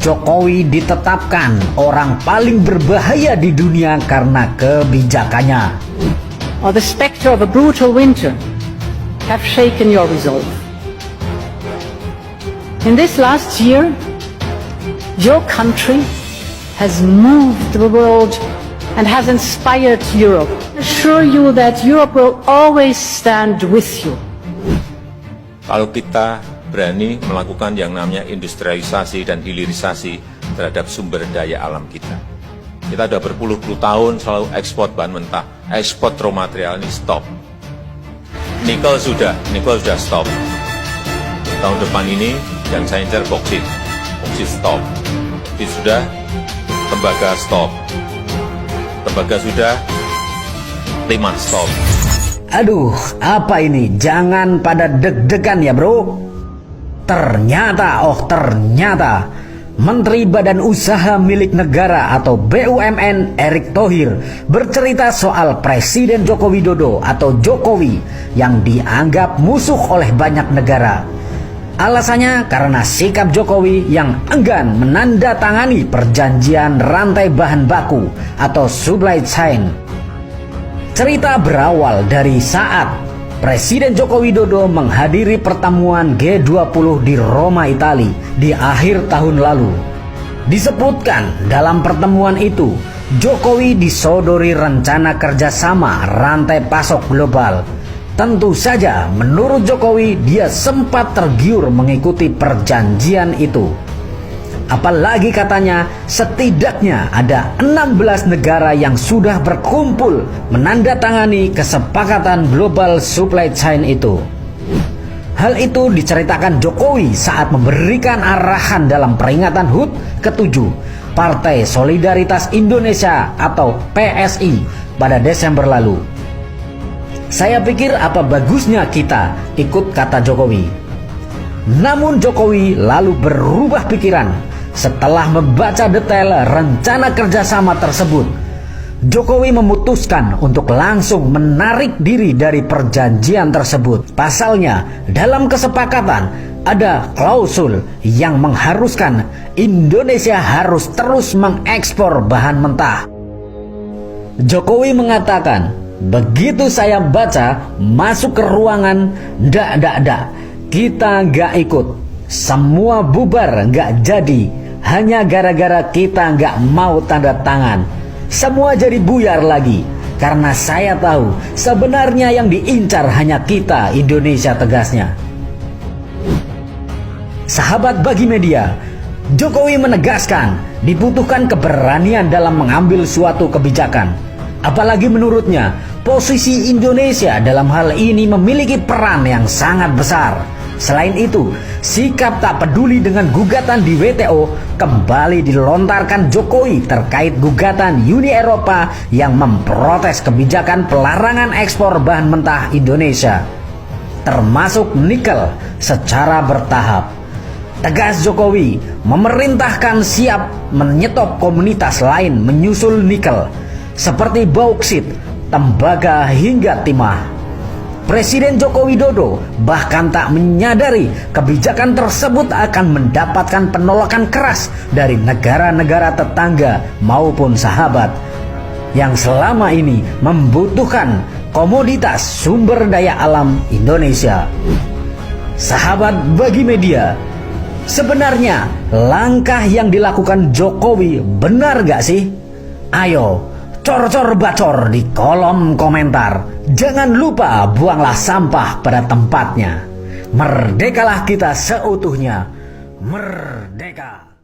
Jokowi ditetapkan orang paling berbahaya di dunia karena kebijakannya. Or the specter of a brutal winter have shaken your resolve. In this last year, your country has moved the world and has inspired Europe. I assure you that Europe will always stand with you. Kalau kita berani melakukan yang namanya industrialisasi dan hilirisasi terhadap sumber daya alam kita. Kita sudah berpuluh-puluh tahun selalu ekspor bahan mentah, ekspor raw material ini stop. Nikel sudah stop. Tahun depan ini yang saya incar boksit stop. Itu sudah, tembaga stop. Tembaga sudah, timah stop. Aduh, apa ini? Jangan pada deg-degan ya bro. Ternyata Menteri Badan Usaha Milik Negara atau BUMN Erick Thohir bercerita soal Presiden Joko Widodo atau Jokowi yang dianggap musuh oleh banyak negara. Alasannya karena sikap Jokowi yang enggan menandatangani perjanjian rantai bahan baku atau supply chain. Cerita berawal dari saat Presiden Joko Widodo menghadiri pertemuan G20 di Roma, Italia di akhir tahun lalu. Disebutkan dalam pertemuan itu, Jokowi disodori rencana kerjasama rantai pasok global. Tentu saja menurut Jokowi dia sempat tergiur mengikuti perjanjian itu. Apalagi katanya setidaknya ada 16 negara yang sudah berkumpul menandatangani kesepakatan global supply chain itu. Hal itu diceritakan Jokowi saat memberikan arahan dalam peringatan HUT ke-7 Partai Solidaritas Indonesia atau PSI pada Desember lalu. Saya pikir apa bagusnya kita ikut kata Jokowi. Namun Jokowi lalu berubah pikiran. Setelah membaca detail rencana kerjasama tersebut, Jokowi memutuskan untuk langsung menarik diri dari perjanjian tersebut. Pasalnya, dalam kesepakatan ada klausul yang mengharuskan Indonesia harus terus mengekspor bahan mentah. Jokowi mengatakan, begitu saya baca masuk ke ruangan, ndak, kita nggak ikut. Semua bubar nggak jadi. Hanya gara-gara kita nggak mau tanda tangan. Semua jadi buyar lagi. Karena saya tahu sebenarnya yang diincar hanya kita Indonesia, tegasnya. Sahabat bagi media, Jokowi menegaskan dibutuhkan keberanian dalam mengambil suatu kebijakan. Apalagi menurutnya posisi Indonesia dalam hal ini memiliki peran yang sangat besar. Selain itu, sikap tak peduli dengan gugatan di WTO kembali dilontarkan Jokowi terkait gugatan Uni Eropa yang memprotes kebijakan pelarangan ekspor bahan mentah Indonesia, termasuk nikel secara bertahap. Tegas Jokowi memerintahkan siap menyetop komunitas lain menyusul nikel, seperti bauksit, tembaga hingga timah. Presiden Joko Widodo bahkan tak menyadari kebijakan tersebut akan mendapatkan penolakan keras dari negara-negara tetangga maupun sahabat yang selama ini membutuhkan komoditas sumber daya alam Indonesia. Sahabat bagi media, sebenarnya langkah yang dilakukan Jokowi benar gak sih? Ayo, cor-cor bacor di kolom komentar. Jangan lupa buanglah sampah pada tempatnya. Merdekalah kita seutuhnya. Merdeka.